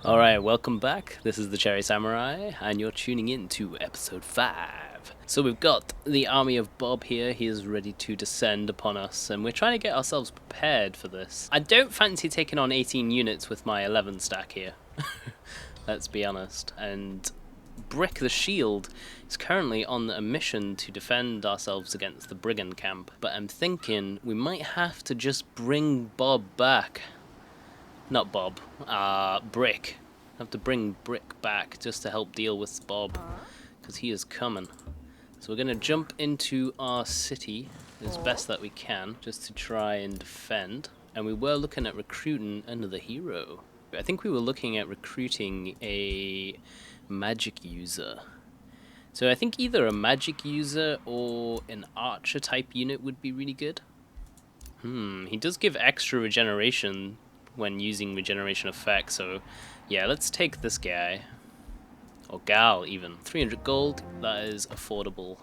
Alright, welcome back. This is the Cherry Samurai, and you're tuning in to episode 5. So we've got the army of Bob here. He is ready to descend upon us, and we're trying to get ourselves prepared for this. I don't fancy taking on 18 units with my 11 stack here. Let's be honest. And Brick the Shield is currently on a mission to defend ourselves against the Brigand camp. But I'm thinking we might have to just bring Bob back. Not Bob, Brick. I have to bring Brick back just to help deal with Bob, because he is coming. So we're going to jump into our city as best that we can, just to try and defend. And we were looking at recruiting another hero. I think we were looking at recruiting a magic user. So I think either a magic user or an archer type unit would be really good. He does give extra regeneration when using regeneration effects, so yeah, let's take this guy. Or gal, even. 300 gold, that is affordable.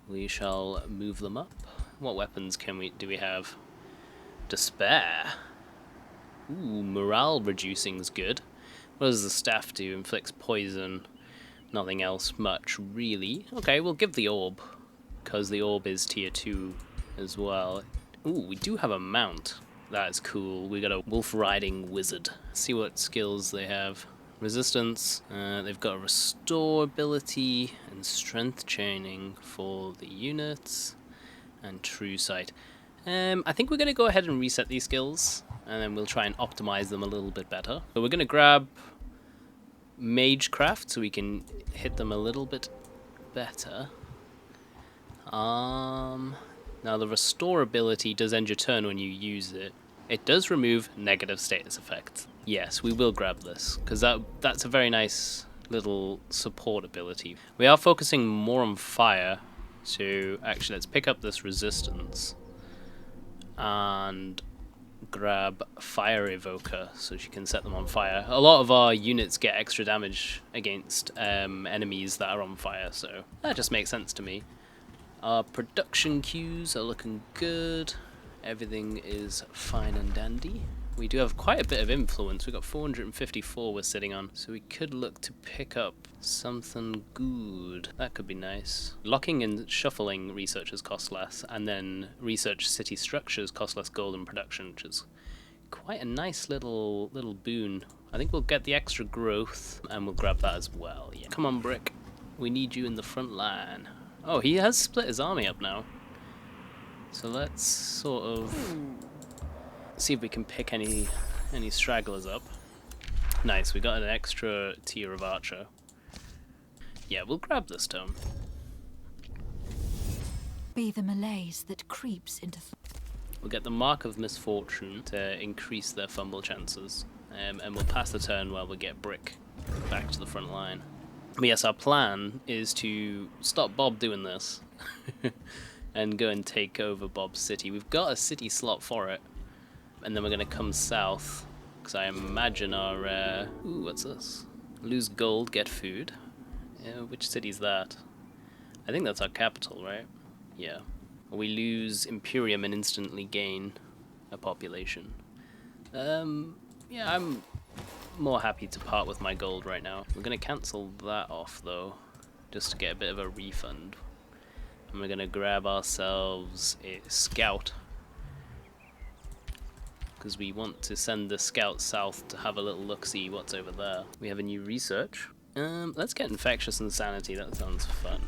We shall move them up. What weapons do we have? Despair. Ooh, morale reducing is good. What does the staff do? Inflicts poison. Nothing else much, really. Okay, we'll give the orb, because the orb is tier 2 as well. Ooh, we do have a mount. That is cool. We got a wolf riding wizard. See what skills they have. Resistance. They've got a restore ability and strength chaining for the units, and true sight. I think we're going to go ahead and reset these skills, and then we'll try and optimize them a little bit better. So we're going to grab Magecraft so we can hit them a little bit better. Now the restore ability does end your turn when you use it. It does remove negative status effects. Yes, we will grab this, because that's a very nice little support ability. We are focusing more on fire, so actually let's pick up this resistance and grab Fire Evoker so she can set them on fire. A lot of our units get extra damage against enemies that are on fire, so that just makes sense to me. Our production queues are looking good. Everything is fine and dandy. We do have quite a bit of influence. We've got 454 we're sitting on, so we could look to pick up something good. That could be nice. Locking and shuffling researchers cost less, and then research city structures cost less gold in production, which is quite a nice little boon. I think we'll get the extra growth, and we'll grab that as well. Yeah. Come on, Brick. We need you in the front line. Oh, he has split his army up now. So let's sort of see if we can pick any stragglers up. Nice, we got an extra tier of archer. Yeah, we'll grab this tome. Be the malaise that creeps into. We'll get the Mark of Misfortune to increase their fumble chances, and we'll pass the turn while we get Brick back to the front line. But yes, our plan is to stop Bob doing this. And go and take over Bob's city. We've got a city slot for it. And then we're going to come south. Because I imagine our... ooh, what's this? Lose gold, get food. Which city's that? I think that's our capital, right? Yeah. We lose Imperium and instantly gain a population. Yeah, I'm more happy to part with my gold right now. We're going to cancel that off, though. Just to get a bit of a refund. And we're going to grab ourselves a scout, because we want to send the scout south to have a little look-see what's over there. We have a new research. Let's get infectious insanity, that sounds fun.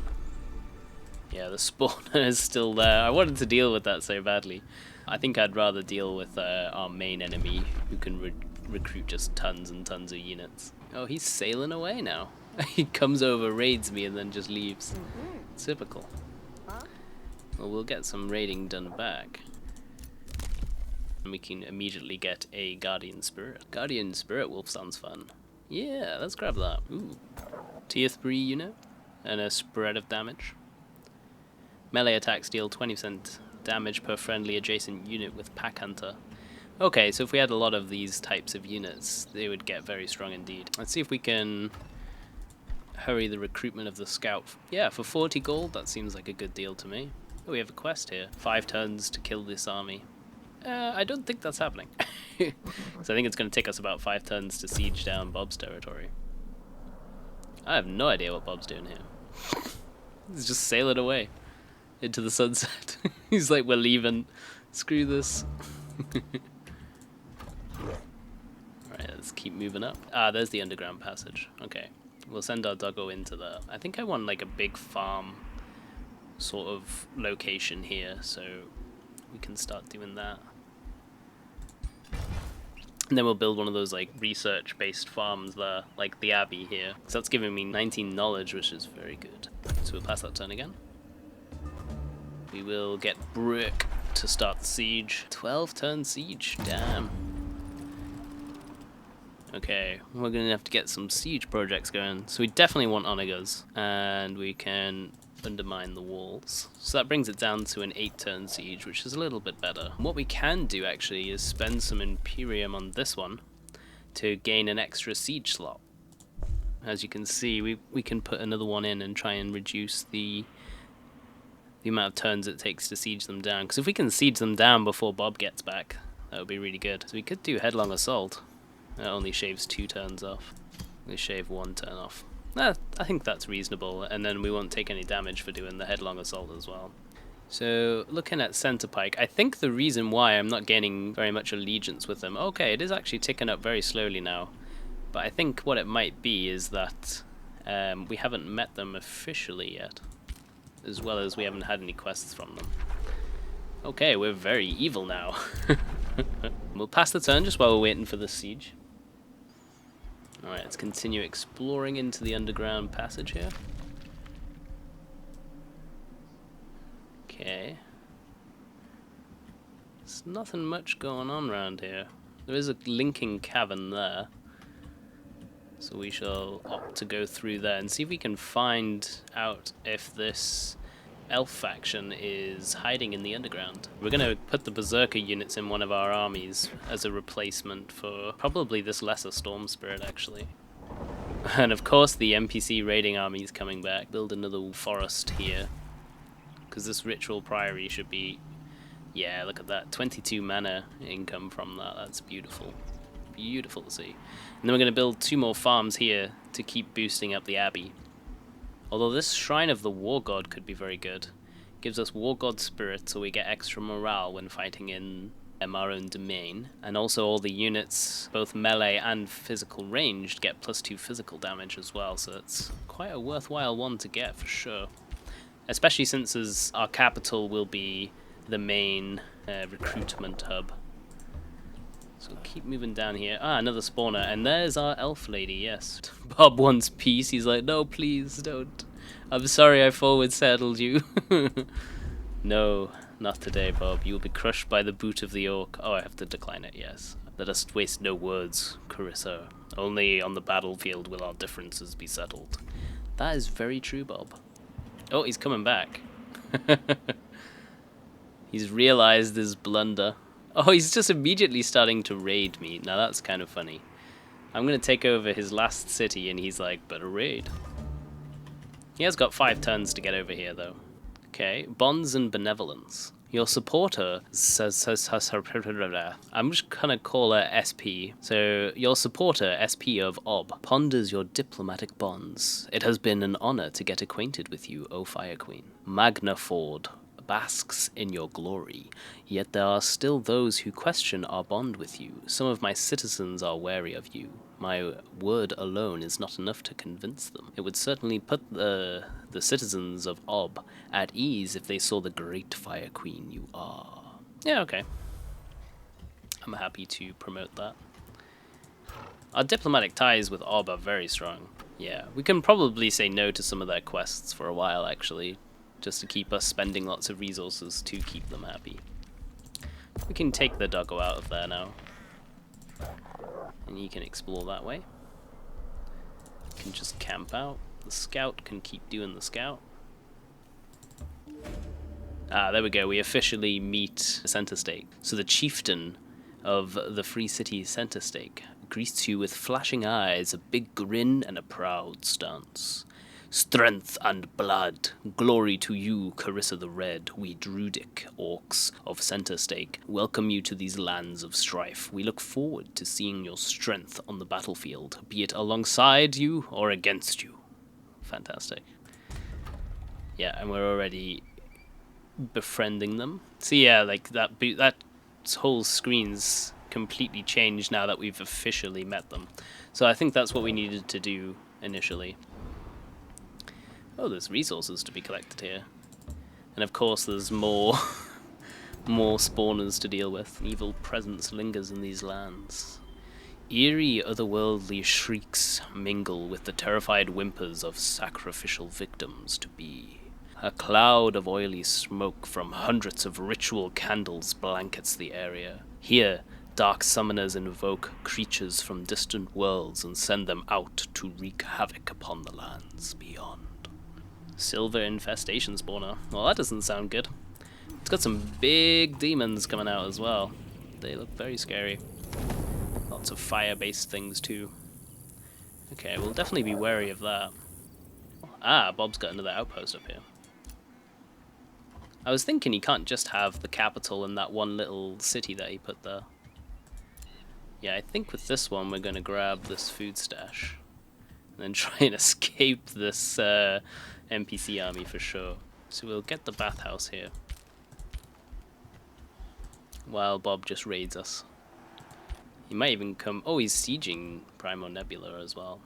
Yeah, the spawner is still there. I wanted to deal with that so badly. I think I'd rather deal with our main enemy, who can recruit just tons and tons of units. Oh, he's sailing away now. He comes over, raids me, and then just leaves. Typical. Well, we'll get some raiding done back. And we can immediately get a Guardian Spirit. Guardian Spirit Wolf sounds fun. Yeah, let's grab that. Ooh. Tier 3 unit. And a spread of damage. Melee attacks deal 20% damage per friendly adjacent unit with Pack Hunter. Okay, so if we had a lot of these types of units, they would get very strong indeed. Let's see if we can hurry the recruitment of the scout. Yeah, for 40 gold, that seems like a good deal to me. Oh, we have a quest here. 5 turns to kill this army. I don't think that's happening. So I think it's going to take us about 5 turns to siege down Bob's territory. I have no idea what Bob's doing here. He's just sailing away into the sunset. He's like, we're leaving. Screw this. Alright, let's keep moving up. Ah, there's the underground passage. Okay. We'll send our doggo into there. I think I want like a big farm sort of location here, so we can start doing that. And then we'll build one of those like research-based farms there, like the Abbey here. So that's giving me 19 knowledge, which is very good. So we'll pass that turn again. We will get Brick to start the siege. 12-turn siege, damn. Okay, we're gonna have to get some siege projects going. So we definitely want onagers, and we can undermine the walls. So that brings it down to an 8-turn siege, which is a little bit better. What we can do actually is spend some Imperium on this one to gain an extra siege slot. As you can see, we can put another one in and try and reduce the amount of turns it takes to siege them down. Because if we can siege them down before Bob gets back, that would be really good. So we could do Headlong Assault. That only shaves 2 turns off. We shave 1 turn off. I think that's reasonable, and then we won't take any damage for doing the Headlong Assault as well. So, looking at Center Pike, I think the reason why I'm not gaining very much allegiance with them... Okay, it is actually ticking up very slowly now. But I think what it might be is that we haven't met them officially yet. As well as we haven't had any quests from them. Okay, we're very evil now. We'll pass the turn just while we're waiting for the siege. Alright, let's continue exploring into the underground passage here. Okay. There's nothing much going on around here. There is a linking cavern there. So we shall opt to go through there and see if we can find out if this elf faction is hiding in the underground. We're going to put the Berserker units in one of our armies as a replacement for probably this lesser Storm Spirit, actually. And of course the NPC raiding army is coming back. Build another forest here. Because this Ritual Priory should be... Yeah, look at that. 22 mana income from that. That's beautiful. Beautiful to see. And then we're going to build 2 more farms here to keep boosting up the Abbey. Although this Shrine of the War God could be very good. Gives us War God Spirit, so we get extra morale when fighting in our own domain. And also all the units, both melee and physical ranged, get +2 physical damage as well, so it's quite a worthwhile one to get for sure. Especially since as our capital will be the main recruitment hub. So we'll keep moving down here. Ah, another spawner. And there's our elf lady, yes. Bob wants peace. He's like, no, please, don't. I'm sorry I forward saddled you. No, not today, Bob. You will be crushed by the boot of the orc. Oh, I have to decline it, yes. Let us waste no words, Karissa. Only on the battlefield will our differences be settled. That is very true, Bob. Oh, he's coming back. He's realized his blunder. Oh, he's just immediately starting to raid me. Now that's kind of funny. I'm going to take over his last city and he's like, better raid. He has got 5 turns to get over here though. Okay, bonds and benevolence. Your supporter I'm just gonna call her SP. So your supporter, SP of Ob, ponders your diplomatic bonds. It has been an honor to get acquainted with you, O Fire Queen. Magnaford basks in your glory, yet there are still those who question our bond with you. Some of my citizens are wary of you. My word alone is not enough to convince them. It would certainly put the citizens of Ob at ease if they saw the great Fire Queen you are. Yeah, okay. I'm happy to promote that. Our diplomatic ties with Ob are very strong. Yeah, we can probably say no to some of their quests for a while, actually. Just to keep us spending lots of resources to keep them happy. We can take the doggo out of there now. And you can explore that way. You can just camp out. The scout can keep doing the scout. Ah, there we go. We officially meet Center Stake. So the chieftain of the Free City Center Stake greets you with flashing eyes, a big grin, and a proud stance. Strength and blood. Glory to you, Karissa the Red. We Druidic orcs of Center Stake welcome you to these lands of strife. We look forward to seeing your strength on the battlefield, be it alongside you or against you. Fantastic. Yeah, and we're already befriending them. So yeah, like that whole screen's completely changed now that we've officially met them. So I think that's what we needed to do initially. Oh, there's resources to be collected here. And of course there's more more spawners to deal with. An evil presence lingers in these lands. Eerie otherworldly shrieks mingle with the terrified whimpers of sacrificial victims to be. A cloud of oily smoke from hundreds of ritual candles blankets the area. Here, dark summoners invoke creatures from distant worlds and send them out to wreak havoc upon the lands beyond. Silver infestation spawner. Well, that doesn't sound good. It's got some big demons coming out as well. They look very scary. Lots of fire-based things too. Okay, we'll definitely be wary of that. Ah, Bob's got another outpost up here. I was thinking he can't just have the capital and that one little city that he put there. Yeah, I think with this one we're going to grab this food stash. And then try and escape this NPC army for sure. So we'll get the bathhouse here. While Bob just raids us. He might even come... Oh, he's sieging Primo Nebula as well.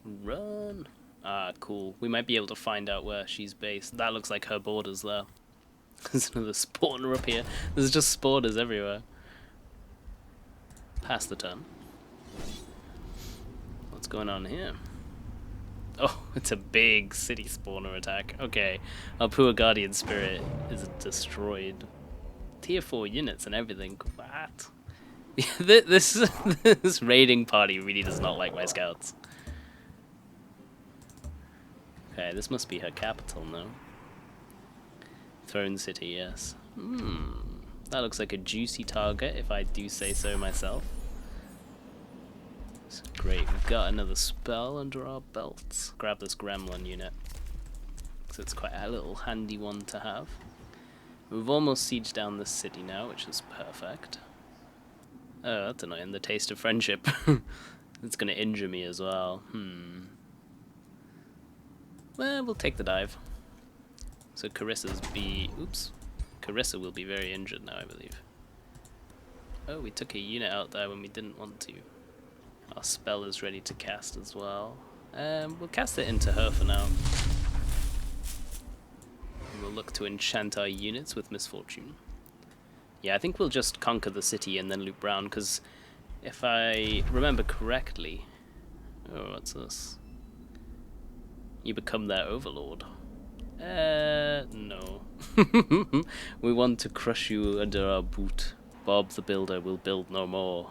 Run! Ah, cool. We might be able to find out where she's based. That looks like her borders there. There's another spawner up here. There's just spawners everywhere. Pass the turn. What's going on here? Oh, it's a big city spawner attack. Okay, our poor Guardian Spirit is destroyed. Tier 4 units and everything. What? This raiding party really does not like my scouts. Okay, this must be her capital, no? Throne City, yes. That looks like a juicy target, if I do say so myself. So great, we've got another spell under our belts. Grab this Gremlin unit. So it's quite a little handy one to have. We've almost sieged down this city now, which is perfect. Oh, that's annoying. The taste of friendship. It's going to injure me as well. Well, we'll take the dive. So Karissa will be very injured now, I believe. Oh, we took a unit out there when we didn't want to. Our spell is ready to cast as well. We'll cast it into her for now. And we'll look to enchant our units with Misfortune. Yeah, I think we'll just conquer the city and then loop round, because if I remember correctly... Oh, what's this? You become their overlord. No. We want to crush you under our boot. Bob the Builder will build no more.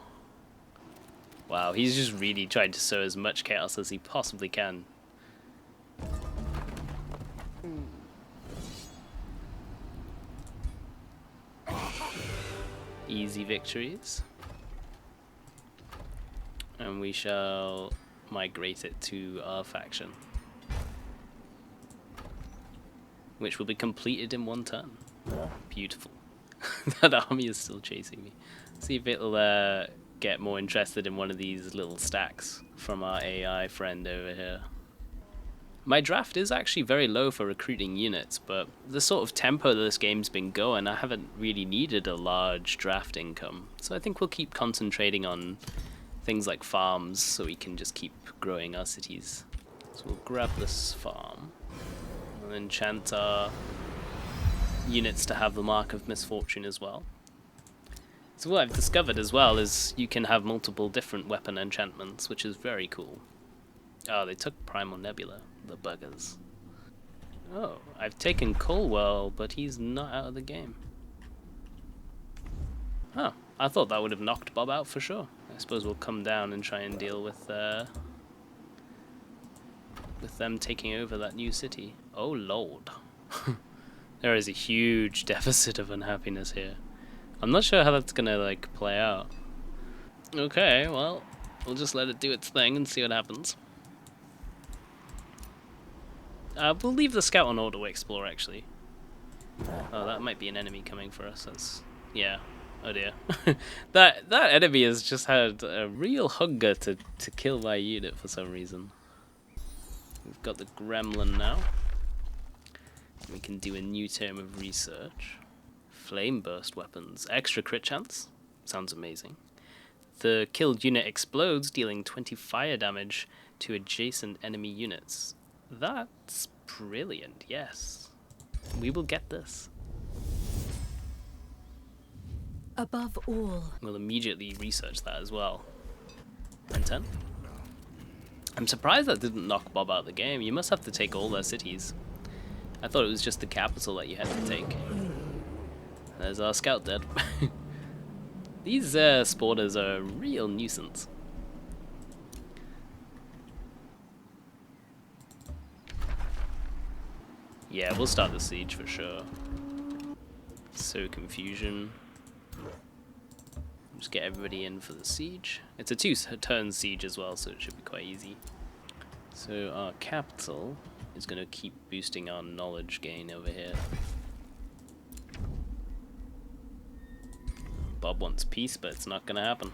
Wow, he's just really trying to sow as much chaos as he possibly can. Easy victories. And we shall migrate it to our faction. Which will be completed in one turn. Beautiful. That army is still chasing me. See if it'll get more interested in one of these little stacks from our AI friend over here. My draft is actually very low for recruiting units, but the sort of tempo that this game's been going, I haven't really needed a large draft income. So I think we'll keep concentrating on things like farms so we can just keep growing our cities. So we'll grab this farm and enchant our units to have the Mark of Misfortune as well. So what I've discovered as well is you can have multiple different weapon enchantments, which is very cool. Oh, they took Primal Nebula, the buggers. Oh, I've taken Colwell, but he's not out of the game. Huh, I thought that would have knocked Bob out for sure. I suppose we'll come down and try and deal with them taking over that new city. Oh lord. There is a huge deficit of unhappiness here. I'm not sure how that's gonna like play out. Okay, well, we'll just let it do its thing and see what happens. We'll leave the scout on auto explore actually. Oh, that might be an enemy coming for us. That's yeah. Oh dear. that enemy has just had a real hunger to kill my unit for some reason. We've got the gremlin now. We can do a new term of research. Flame burst weapons. Extra crit chance. Sounds amazing. The killed unit explodes, dealing 20 fire damage to adjacent enemy units. That's brilliant, yes. We will get this. Above all, We'll immediately research that as well. And 10. I'm surprised that didn't knock Bob out of the game. You must have to take all their cities. I thought it was just the capital that you had to take. There's our scout dead. These spawners are a real nuisance. Yeah, we'll start the siege for sure. So confusion. Just get everybody in for the siege. It's a 2-turn siege as well, so it should be quite easy. So our capital is going to keep boosting our knowledge gain over here. Bob wants peace, but it's not going to happen.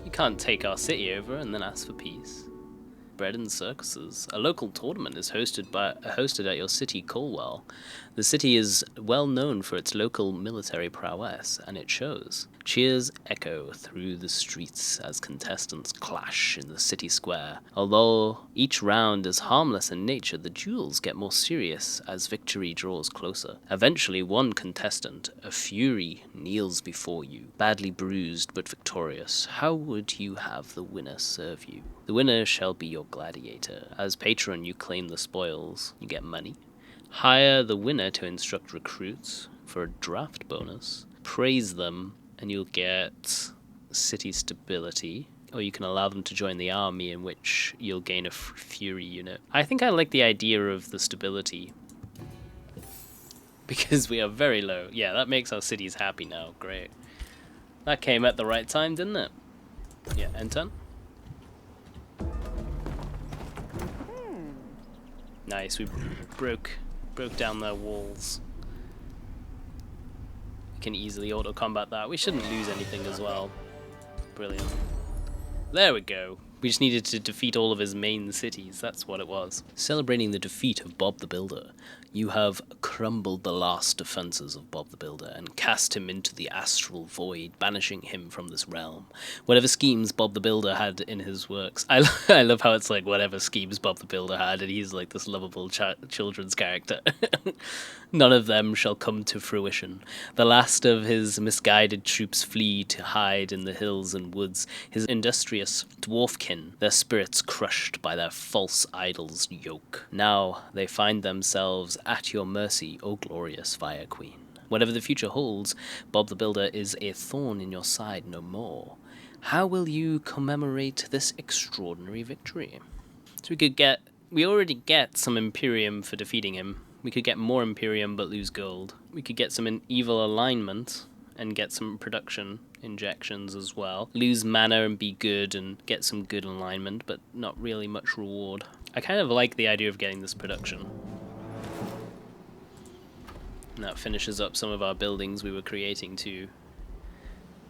You can't take our city over and then ask for peace. Bread and circuses. A local tournament is hosted at your city, Colwell. The city is well known for its local military prowess, and it shows. Cheers echo through the streets as contestants clash in the city square. Although each round is harmless in nature, the duels get more serious as victory draws closer. Eventually, one contestant, a fury, kneels before you, badly bruised but victorious. How would you have the winner serve you? The winner shall be your gladiator. As patron, you claim the spoils. You get money. Hire the winner to instruct recruits for a draft bonus. Praise them, and you'll get city stability. Or you can allow them to join the army, in which you'll gain a fury unit. I think I like the idea of the stability. Because we are very low. Yeah, that makes our cities happy now. Great. That came at the right time, didn't it? Yeah, end turn. Nice, we broke down their walls. We can easily auto-combat that. We shouldn't lose anything as well. Brilliant. There we go. We just needed to defeat all of his main cities, that's what it was. Celebrating the defeat of Bob the Builder, you have crumbled the last defenses of Bob the Builder and cast him into the astral void, banishing him from this realm. Whatever schemes Bob the Builder had in his works, I love how it's like whatever schemes Bob the Builder had, and he's like this lovable children's character. None of them shall come to fruition. The last of his misguided troops flee to hide in the hills and woods, his industrious dwarfkin, their spirits crushed by their false idol's yoke. Now they find themselves at your mercy, O glorious Fire Queen. Whatever the future holds, Bob the Builder is a thorn in your side no more. How will you commemorate this extraordinary victory? So we already get some Imperium for defeating him. We could get more Imperium but lose gold. We could get some evil alignment and get some production injections as well. Lose mana and be good and get some good alignment, but not really much reward. I kind of like the idea of getting this production. And that finishes up some of our buildings we were creating to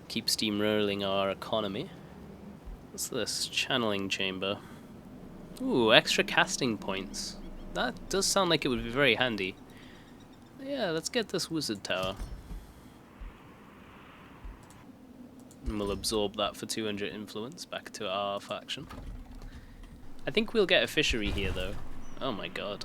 keep steamrolling our economy. What's this? Channeling chamber. Ooh, extra casting points. That does sound like it would be very handy. Yeah, let's get this wizard tower. And we'll absorb that for 200 influence back to our faction. I think we'll get a fishery here though. Oh my god.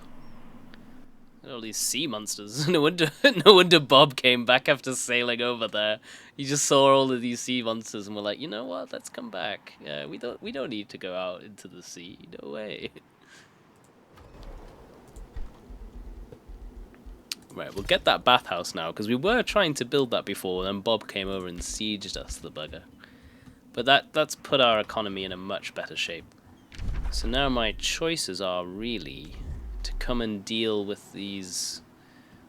Look at all these sea monsters. No wonder Bob came back after sailing over there. He just saw all of these sea monsters and we're like, you know what, let's come back. Yeah, we don't need to go out into the sea. No way. Right, we'll get that bathhouse now, because we were trying to build that before, and then Bob came over and sieged us, the bugger. But that's put our economy in a much better shape. So now my choices are really to come and deal with these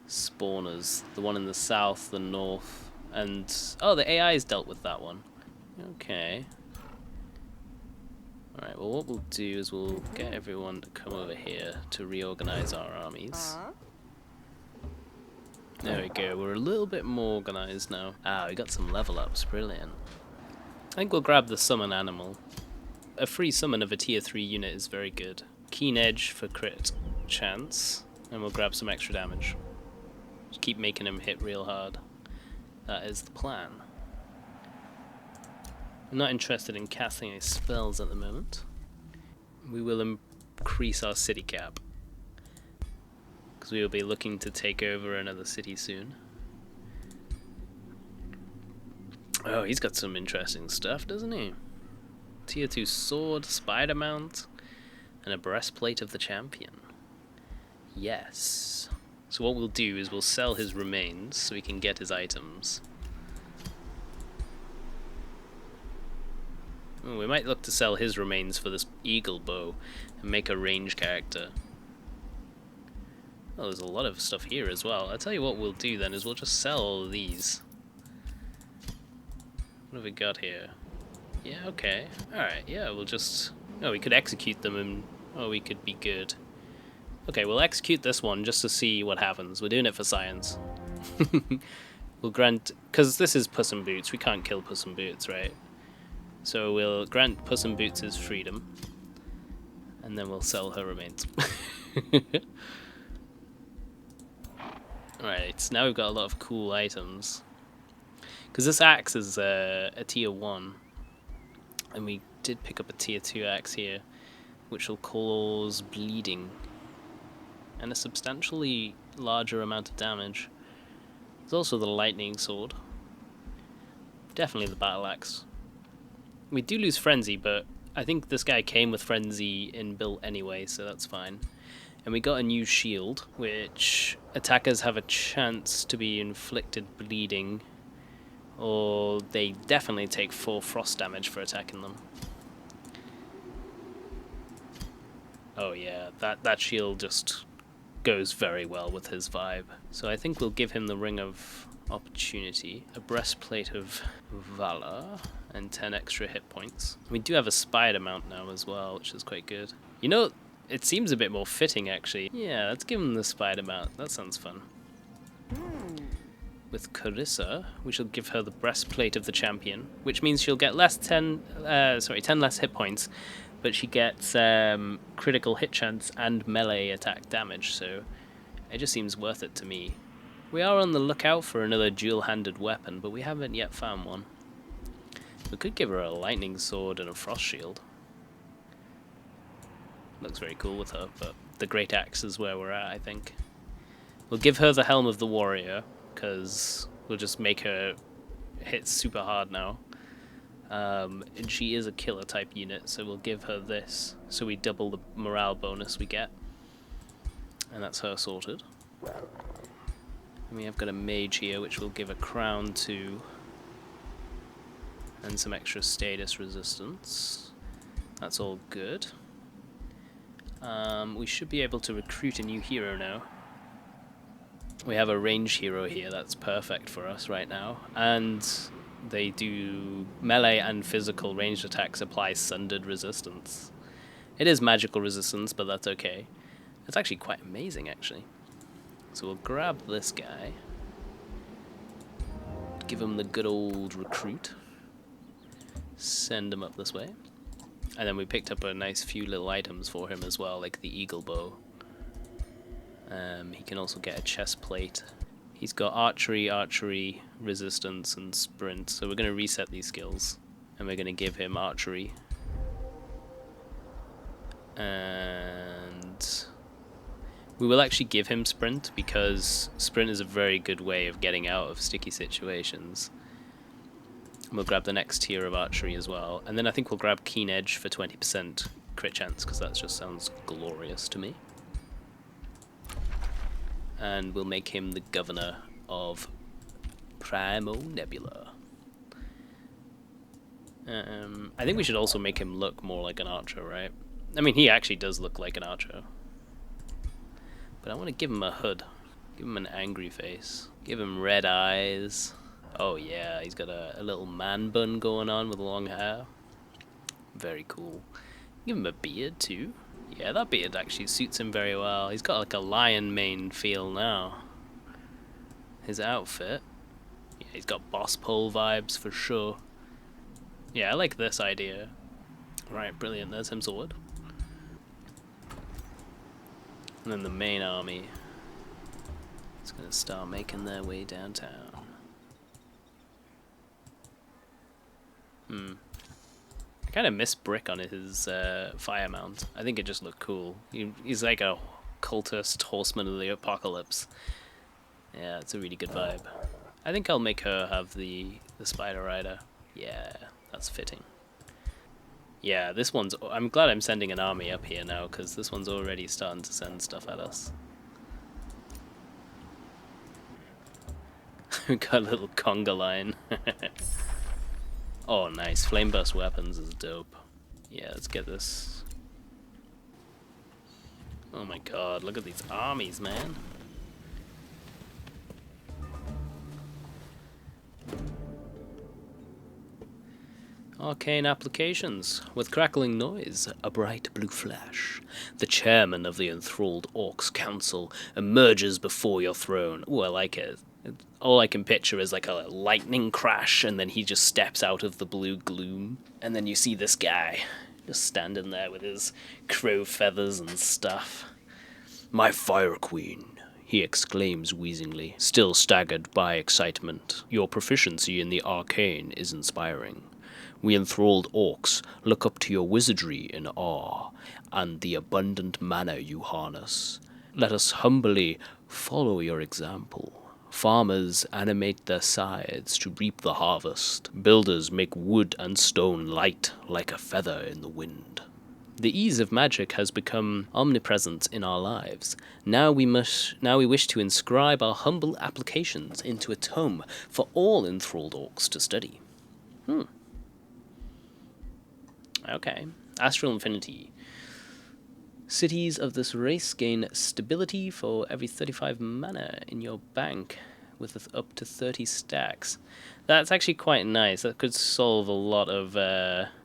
spawners. The one in the south, the north, and... oh, the AI's dealt with that one. Okay. Alright, well what we'll do is we'll get everyone to come over here to reorganize our armies. There we go, we're a little bit more organized now. Ah, we got some level ups, brilliant. I think we'll grab the summon animal. A free summon of a tier 3 unit is very good. Keen edge for crit chance, and we'll grab some extra damage. Just keep making him hit real hard. That is the plan. I'm not interested in casting any spells at the moment. We will increase our city cap, because we will be looking to take over another city soon. Oh, he's got some interesting stuff, doesn't he? Tier 2 sword, spider mount, and a breastplate of the champion. Yes. So what we'll do is we'll sell his remains so we can get his items. Oh, we might look to sell his remains for this eagle bow and make a range character. Oh, there's a lot of stuff here as well. I'll tell you what we'll do then is we'll just sell all of these. What have we got here? Yeah, okay. Alright, yeah, we'll just... Oh, we could execute them and... Oh, we could be good. Okay, we'll execute this one just to see what happens. We're doing it for science. We'll grant... Because this is Puss in Boots, we can't kill Puss in Boots, right? So we'll grant Puss in Boots his freedom. And then we'll sell her remains. Alright, now we've got a lot of cool items. Because this axe is a tier 1. And we did pick up a tier 2 axe here, which will cause bleeding. And a substantially larger amount of damage. There's also the lightning sword. Definitely the battle axe. We do lose frenzy, but I think this guy came with frenzy inbuilt anyway, so that's fine. And we got a new shield, which attackers have a chance to be inflicted bleeding, or they definitely take 4 frost damage for attacking them. Oh yeah, that shield just goes very well with his vibe. So I think we'll give him the Ring of Opportunity, a breastplate of valor, and 10 extra hit points. We do have a spider mount now as well, which is quite good. You know, it seems a bit more fitting actually. Yeah, let's give him the spider mount. That sounds fun. With Karissa, we shall give her the breastplate of the champion, which means she'll get 10 less hit points, but she gets critical hit chance and melee attack damage, so it just seems worth it to me. We are on the lookout for another dual-handed weapon, but we haven't yet found one. We could give her a lightning sword and a frost shield. Looks very cool with her, but the great axe is where we're at, I think. We'll give her the helm of the warrior, because we'll just make her hit super hard now. And she is a killer type unit, so we'll give her this, so we double the morale bonus we get. And that's her sorted. And we have got a mage here, which we'll give a crown to, and some extra status resistance. That's all good. We should be able to recruit a new hero now. We have a range hero here, that's perfect for us right now. And they do melee and physical ranged attacks apply sundered resistance. It is magical resistance, but that's okay. It's actually quite amazing, actually. So we'll grab this guy. Give him the good old recruit. Send him up this way. And then we picked up a nice few little items for him as well, like the eagle bow. He can also get a chest plate. He's got archery, resistance, and sprint. So we're going to reset these skills. And we're going to give him archery. And we will actually give him sprint, because sprint is a very good way of getting out of sticky situations. We'll grab the next tier of archery as well. And then I think we'll grab keen edge for 20% crit chance, because that just sounds glorious to me. And we'll make him the governor of Primo Nebula. I think we should also make him look more like an archer, right? I mean, he actually does look like an archer. But I want to give him a hood. Give him an angry face. Give him red eyes. Oh yeah, he's got a little man bun going on with long hair. Very cool. Give him a beard too. Yeah, that beard actually suits him very well. He's got like a lion mane feel now. His outfit. Yeah, he's got boss pole vibes for sure. Yeah, I like this idea. Right, brilliant. There's him sword. And then the main army is going to start making their way downtown. I kind of miss Brick on his fire mount. I think it just looked cool. He's like a cultist horseman of the apocalypse. Yeah, it's a really good vibe. I think I'll make her have the Spider Rider. Yeah, that's fitting. Yeah, this one's... I'm glad I'm sending an army up here now, because this one's already starting to send stuff at us. We've got a little conga line. Oh, nice. Flame burst weapons is dope. Yeah, let's get this. Oh my god, look at these armies, man. Arcane applications. With crackling noise, a bright blue flash. The chairman of the enthralled Orcs Council emerges before your throne. Ooh, I like it. All I can picture is like a lightning crash, and then he just steps out of the blue gloom. And then you see this guy just standing there with his crow feathers and stuff. "My Fire Queen," he exclaims wheezingly, still staggered by excitement. "Your proficiency in the arcane is inspiring. We enthralled orcs look up to your wizardry in awe, and the abundant mana you harness. Let us humbly follow your example. Farmers animate their scythes to reap the harvest. Builders make wood and stone light like a feather in the wind. The ease of magic has become omnipresent in our lives. Now we wish to inscribe our humble applications into a tome for all enthralled orcs to study." Okay. Astral Infinity. Cities of this race gain stability for every 35 mana in your bank with up to 30 stacks. That's actually quite nice. That could solve a lot of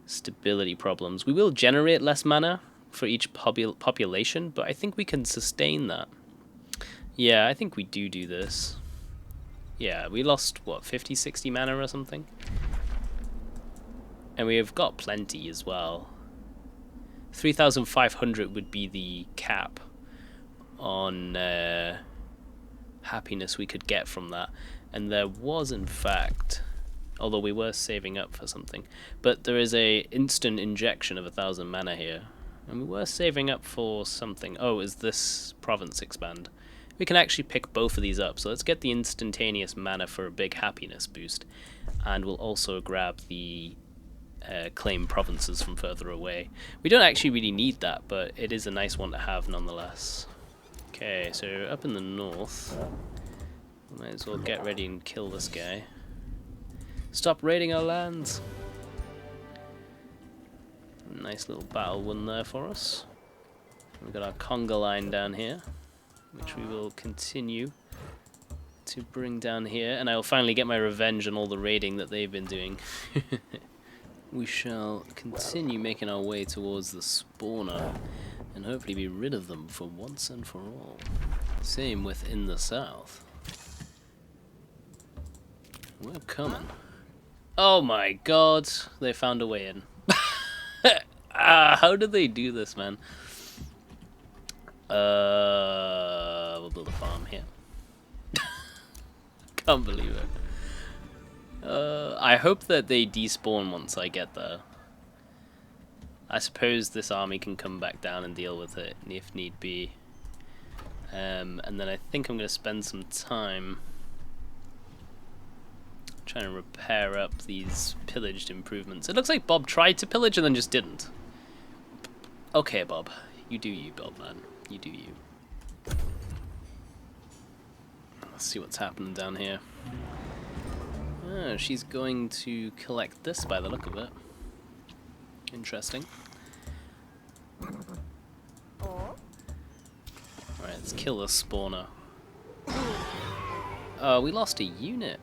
stability problems. We will generate less mana for each population, but I think we can sustain that. Yeah, I think we do this. Yeah, we lost, what, 50, 60 mana or something? And we've got plenty as well. 3,500 would be the cap on happiness we could get from that. And there was, in fact, although we were saving up for something, but there is a instant injection of 1,000 mana here. And we were saving up for something. Oh, is this province expand? We can actually pick both of these up. So let's get the instantaneous mana for a big happiness boost. And we'll also grab the claim provinces from further away. We don't actually really need that, but it is a nice one to have nonetheless. Okay, so up in the north, might as well get ready and kill this guy. Stop raiding our lands! Nice little battle won there for us. We've got our conga line down here, which we will continue to bring down here, and I will finally get my revenge on all the raiding that they've been doing. We shall continue making our way towards the spawner and hopefully be rid of them for once and for all. Same within the south. We're coming. Oh my god, they found a way in. How did they do this, man? We'll build a farm here. Can't believe it. I hope that they despawn once I get there. I suppose this army can come back down and deal with it if need be. And then I think I'm going to spend some time trying to repair up these pillaged improvements. It looks like Bob tried to pillage and then just didn't. Okay, Bob. You do you, Bob, man. You do you. Let's see what's happening down here. Oh, she's going to collect this by the look of it. Interesting. Alright, let's kill this spawner. Oh, we lost a unit.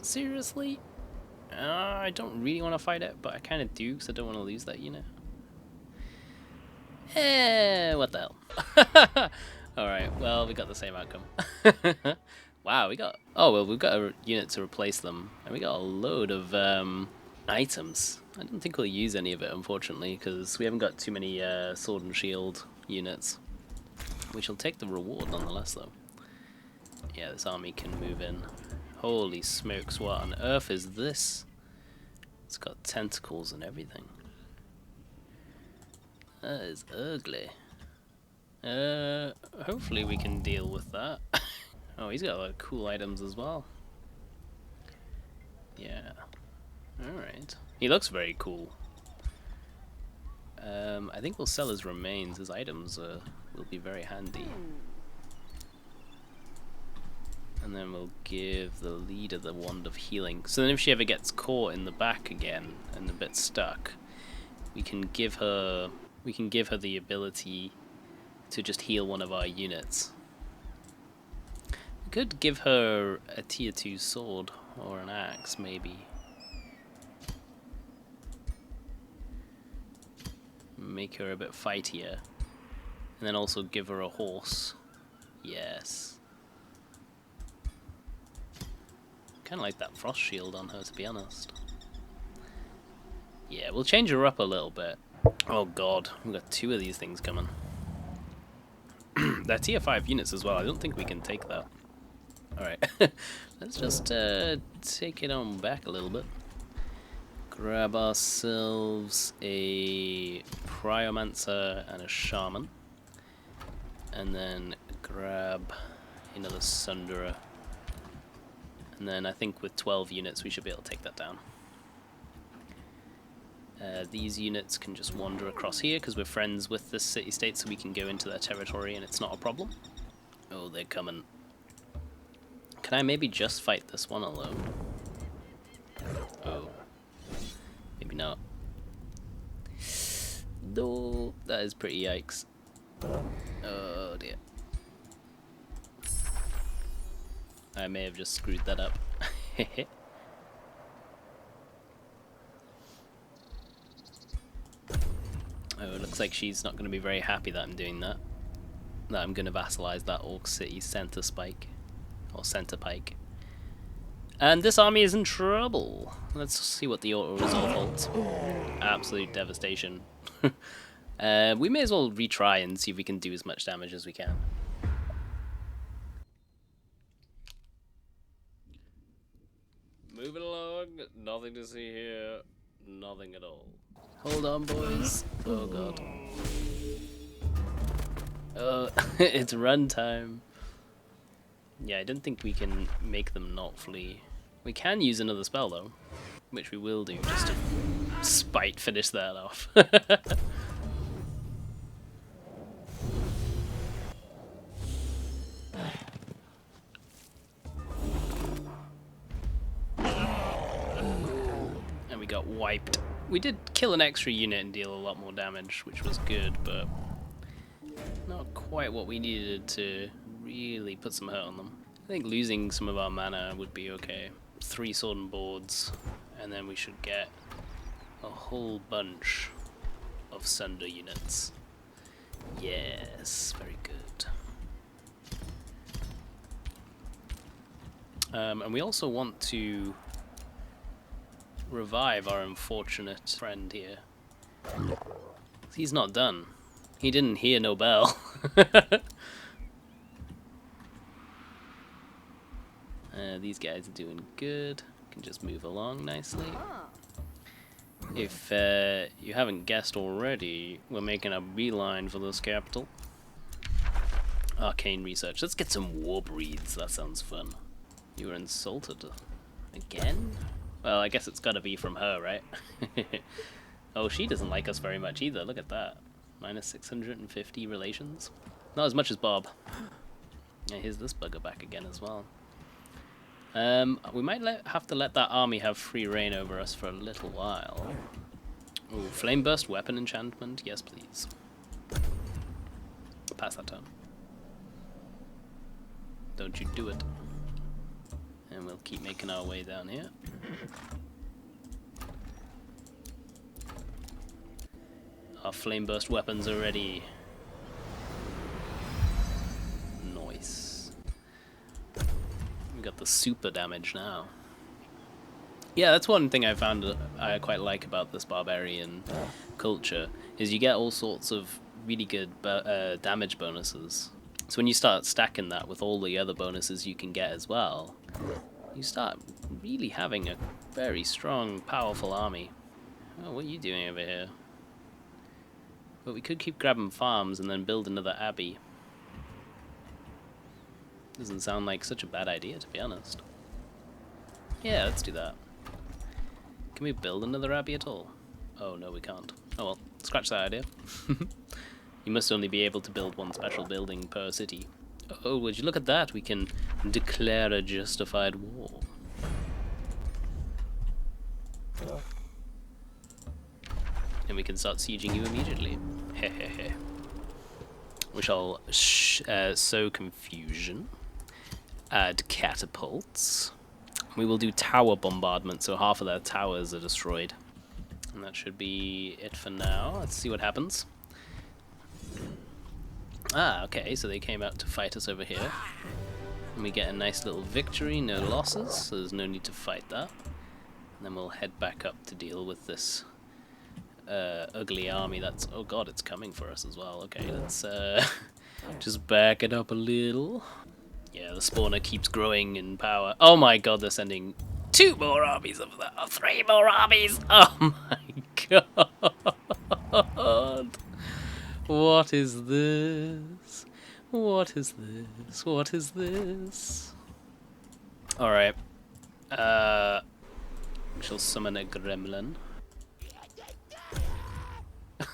Seriously? I don't really want to fight it, but I kind of do because I don't want to lose that unit. What the hell? Alright, well, we got the same outcome. Wow, we got... Oh, well, we've got a unit to replace them. And we got a load of items. I don't think we'll use any of it, unfortunately, because we haven't got too many sword and shield units. We shall take the reward, nonetheless, though. Yeah, this army can move in. Holy smokes, what on earth is this? It's got tentacles and everything. That is ugly. Hopefully we can deal with that. Oh, he's got a lot of cool items as well. Yeah. Alright. He looks very cool. I think we'll sell his remains. His items will be very handy. And then we'll give the leader the wand of healing. So then if she ever gets caught in the back again and a bit stuck, we can give her the ability to just heal one of our units. We could give her a tier 2 sword or an axe, maybe. Make her a bit fightier. And then also give her a horse. Yes. Kind of like that frost shield on her, to be honest. Yeah, we'll change her up a little bit. Oh god, we've got 2 of these things coming. They're tier 5 units as well. I don't think we can take that. Alright, let's just take it on back a little bit. Grab ourselves a Cryomancer and a Shaman. And then grab another Sunderer. And then I think with 12 units we should be able to take that down. These units can just wander across here because we're friends with this city-state, so we can go into their territory and it's not a problem. Oh, they're coming. Can I maybe just fight this one alone? Oh. Maybe not. No, that is pretty yikes. Oh dear. I may have just screwed that up. Oh, it looks like she's not going to be very happy that I'm doing that. That I'm going to vassalize that Orc City center spike. Or center pike. And this army is in trouble. Let's see what the auto resolve holds. Absolute devastation. We may as well retry and see if we can do as much damage as we can. Moving along, nothing to see here, nothing at all. Hold on, boys. Oh god. Oh, it's run time. Yeah, I don't think we can make them not flee. We can use another spell though, which we will do just to spite finish that off. And we got wiped. We did kill an extra unit and deal a lot more damage, which was good, but not quite what we needed to really put some hurt on them. I think losing some of our mana would be okay. 3 sword and boards, and then we should get a whole bunch of Sunder units. Yes, very good. And we also want to revive our unfortunate friend here. He's not done. He didn't hear no bell. These guys are doing good. Can just move along nicely. If you haven't guessed already, we're making a beeline for this capital. Arcane research. Let's get some war breeds. That sounds fun. You were insulted. Again? Well, I guess it's gotta be from her, right? Oh, she doesn't like us very much either. Look at that. Minus 650 relations. Not as much as Bob. Yeah, here's this bugger back again as well. We might have to let that army have free reign over us for a little while. Ooh, flame burst weapon enchantment. Yes, please. Pass that turn. Don't you do it. And we'll keep making our way down here. Our flame burst weapons are ready. Nice. We got the super damage now. Yeah, that's one thing I found I quite like about this barbarian culture, is you get all sorts of really good damage bonuses. So when you start stacking that with all the other bonuses you can get as well, you start really having a very strong, powerful army. Oh, what are you doing over here? But we could keep grabbing farms and then build another abbey. Doesn't sound like such a bad idea, to be honest. Yeah, let's do that. Can we build another abbey at all? Oh, no, we can't. Oh well, scratch that idea. You must only be able to build one special building per city. Oh, would you look at that? We can declare a justified war. And we can start sieging you immediately. Hehehe. We shall sow confusion. Add catapults. We will do tower bombardment, so half of their towers are destroyed. And that should be it for now. Let's see what happens. Ah, okay, so they came out to fight us over here. And we get a nice little victory, no losses, so there's no need to fight that. And then we'll head back up to deal with this ugly army that's... Oh god, it's coming for us as well. Okay, let's just back it up a little. Yeah, the spawner keeps growing in power. Oh my god, they're sending 2 more armies of that. 3 more armies! Oh my god! What is this? What is this? What is this? Alright. We shall summon a gremlin.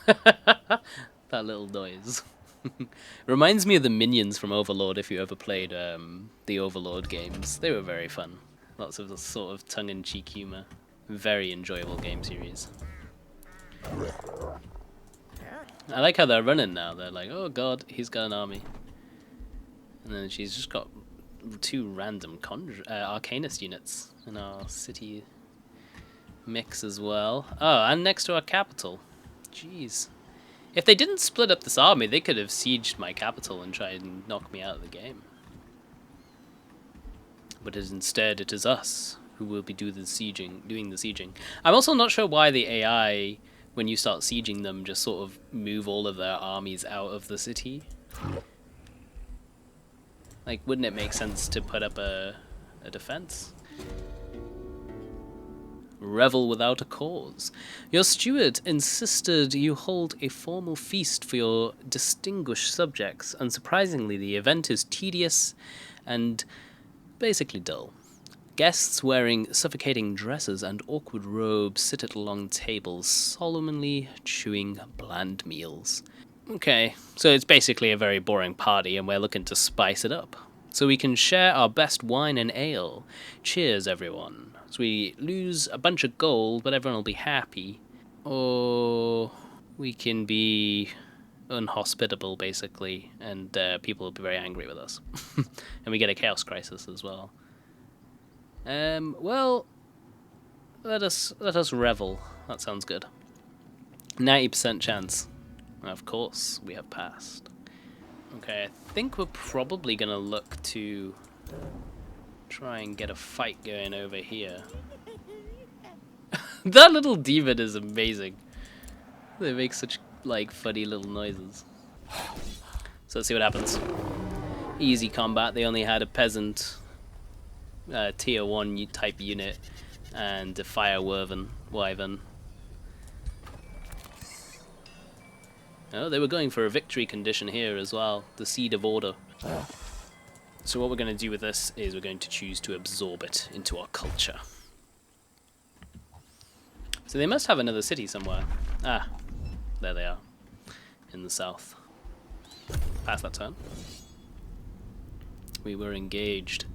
That little noise. Reminds me of the minions from Overlord, if you ever played the Overlord games. They were very fun. Lots of the sort of tongue-in-cheek humor. Very enjoyable game series. I like how they're running now. They're like, oh god, he's got an army. And then she's just got 2 random Arcanist units in our city mix as well. Oh, and next to our capital. Jeez. If they didn't split up this army, they could have sieged my capital and tried and knock me out of the game. But instead, it is us who will be doing the sieging. I'm also not sure why the AI, when you start sieging them, just sort of move all of their armies out of the city. Like, wouldn't it make sense to put up a defense? Revel without a cause. Your steward insisted you hold a formal feast for your distinguished subjects. Unsurprisingly, the event is tedious and basically dull. Guests wearing suffocating dresses and awkward robes sit at long tables, solemnly chewing bland meals. Okay, so it's basically a very boring party and we're looking to spice it up. So we can share our best wine and ale. Cheers, everyone. So we lose a bunch of gold, but everyone will be happy. Or we can be unhospitable, basically, and people will be very angry with us. And we get a chaos crisis as well. Well, let us revel. That sounds good. 90% chance. Of course, we have passed. Okay, I think we're probably gonna look to try and get a fight going over here. That little demon is amazing. They make such, like, funny little noises. So let's see what happens. Easy combat. They only had a peasant tier 1 type unit and a fire wyvern. Oh, they were going for a victory condition here as well. The Seed of Order. So what we're going to do with this is we're going to choose to absorb it into our culture. So they must have another city somewhere. Ah, there they are. In the south. Pass that turn. We were engaged.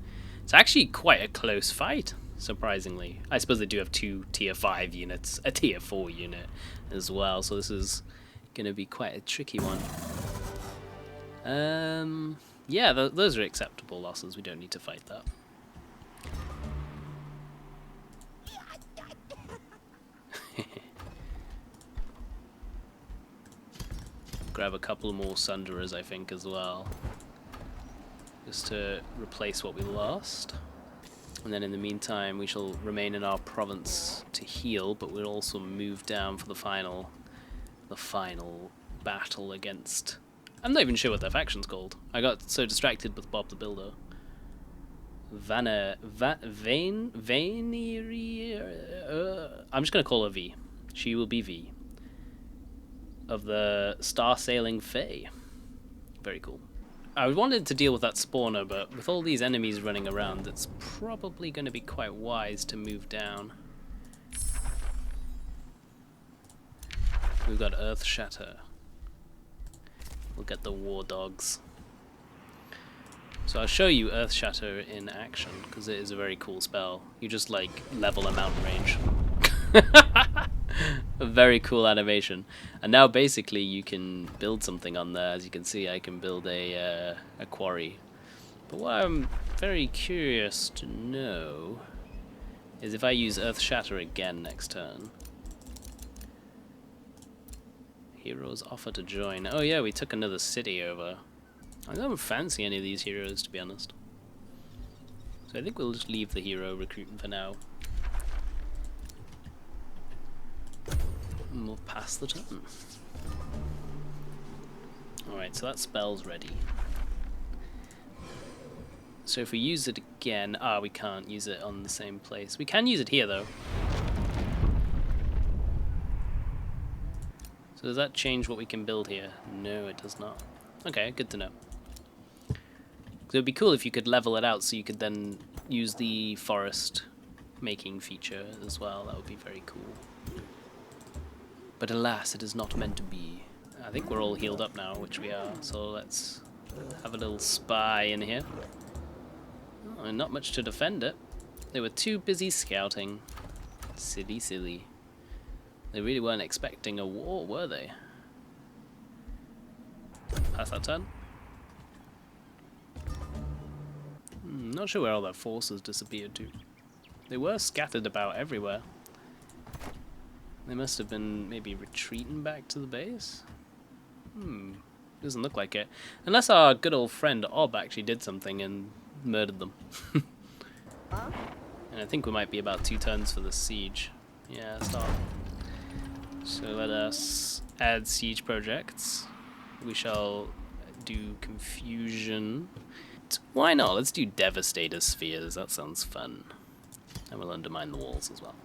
It's actually quite a close fight, surprisingly. I suppose they do have 2 tier 5 units, a tier 4 unit as well, so this is going to be quite a tricky one. Yeah, those are acceptable losses. We don't need to fight that. grab a couple more Sunderers, I think, as well. Just to replace what we lost. And then in the meantime, we shall remain in our province to heal, but we'll also move down for the final battle against... I'm not even sure what their faction's called. I got so distracted with Bob the Builder. I'm just gonna call her V. She will be V. Of the Star Sailing Fae. Very cool. I wanted to deal with that spawner, but with all these enemies running around, it's probably going to be quite wise to move down. We've got Earth Shatter. We'll get the War Dogs. So I'll show you Earth Shatter in action, because it is a very cool spell. You just, like, level a mountain range. A very cool animation. And now basically you can build something on there. As you can see, I can build a quarry. But what I'm very curious to know is if I use Earth Shatter again next turn. Heroes offer to join. Oh yeah, we took another city over. I don't fancy any of these heroes, to be honest. So I think we'll just leave the hero recruiting for now. And we'll pass the turn. Alright, so that spell's ready. So if we use it again... we can't use it on the same place. We can use it here, though. So does that change what we can build here? No, it does not. Okay, good to know. So it'd be cool if you could level it out so you could then use the forest making feature as well. That would be very cool. But alas, it is not meant to be. I think we're all healed up now, which we are. So let's have a little spy in here. Oh, and not much to defend it. They were too busy scouting. Silly, silly. They really weren't expecting a war, were they? Pass that turn. Not sure where all their forces disappeared to. They were scattered about everywhere. They must have been maybe retreating back to the base? Doesn't look like it. Unless our good old friend Ob actually did something and murdered them. And I think we might be about 2 turns for this siege. Yeah, start. So let us add siege projects. We shall do confusion. Why not? Let's do Devastator spheres. That sounds fun. And we'll undermine the walls as well.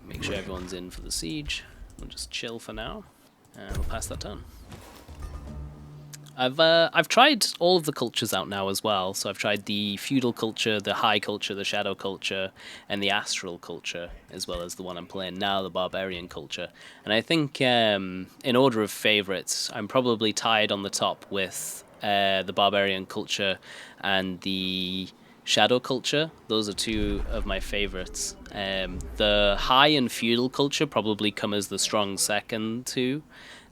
Make sure everyone's in for the siege. We'll just chill for now, and we'll pass that turn. I've tried all of the cultures out now as well. So I've tried the feudal culture, the high culture, the shadow culture, and the astral culture, as well as the one I'm playing now, the barbarian culture. And I think in order of favorites, I'm probably tied on the top with the barbarian culture and the shadow culture. Those are 2 of my favorites. The high and feudal culture probably come as the strong second too.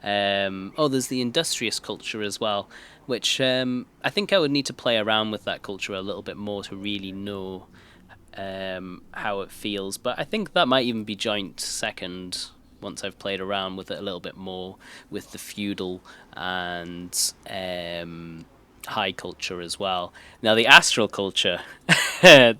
There's the industrious culture as well, which I think I would need to play around with that culture a little bit more to really know how it feels. But I think that might even be joint second once I've played around with it a little bit more with the feudal and high culture as well. Now the astral culture, I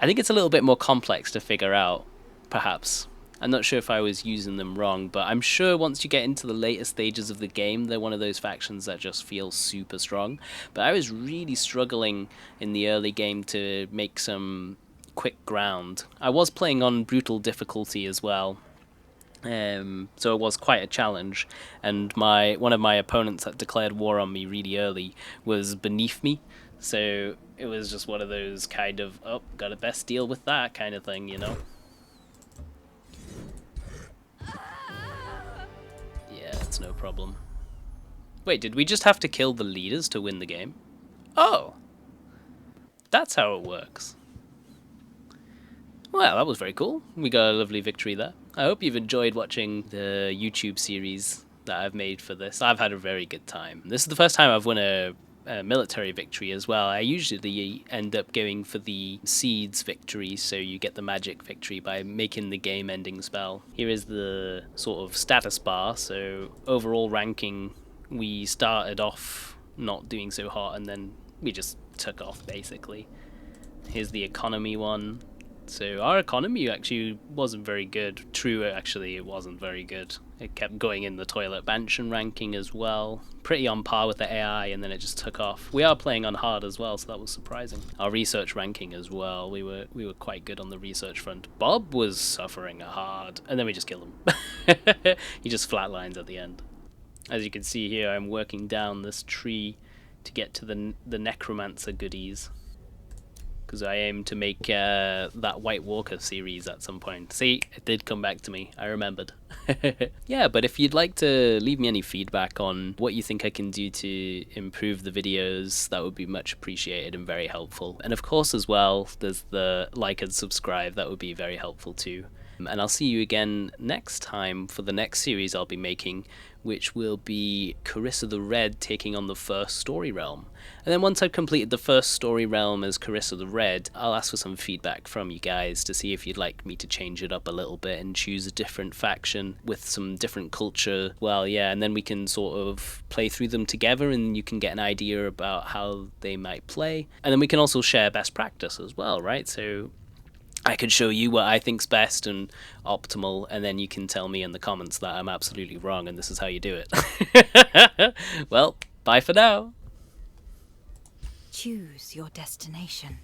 think it's a little bit more complex to figure out, perhaps. I'm not sure if I was using them wrong, but I'm sure once you get into the later stages of the game, they're one of those factions that just feel super strong. But I was really struggling in the early game to make some quick ground. I was playing on brutal difficulty as well, so it was quite a challenge. And one of my opponents that declared war on me really early was beneath me, so it was just one of those kind of, oh, gotta best deal with that kind of thing, you know? It's no problem. Wait, did we just have to kill the leaders to win the game? Oh! That's how it works. Well, that was very cool. We got a lovely victory there. I hope you've enjoyed watching the YouTube series that I've made for this. I've had a very good time. This is the first time I've won a military victory as well. I usually end up going for the seeds victory, so you get the magic victory by making the game ending spell. Here is the sort of status bar. So overall ranking, we started off not doing so hot and then we just took off basically. Here's the economy one. So our economy actually wasn't very good. True, actually, it wasn't very good. It kept going in the toilet mansion ranking as well. Pretty on par with the AI, and then it just took off. We are playing on hard as well, so that was surprising. Our research ranking as well. We were quite good on the research front. Bob was suffering hard, and then we just killed him. He just flatlines at the end. As you can see here, I'm working down this tree to get to the necromancer goodies, because I aim to make that White Walker series at some point. See, it did come back to me. I remembered. Yeah, but if you'd like to leave me any feedback on what you think I can do to improve the videos, that would be much appreciated and very helpful. And of course as well, there's the like and subscribe. That would be very helpful too. And I'll see you again next time for the next series I'll be making, which will be Karissa the Red taking on the first story realm. And then once I've completed the first story realm as Karissa the Red, I'll ask for some feedback from you guys to see if you'd like me to change it up a little bit and choose a different faction with some different culture. Well, yeah, and then we can sort of play through them together and you can get an idea about how they might play. And then we can also share best practice as well, right? So I could show you what I think's best and optimal, and then you can tell me in the comments that I'm absolutely wrong and this is how you do it. Well, bye for now. Choose your destination.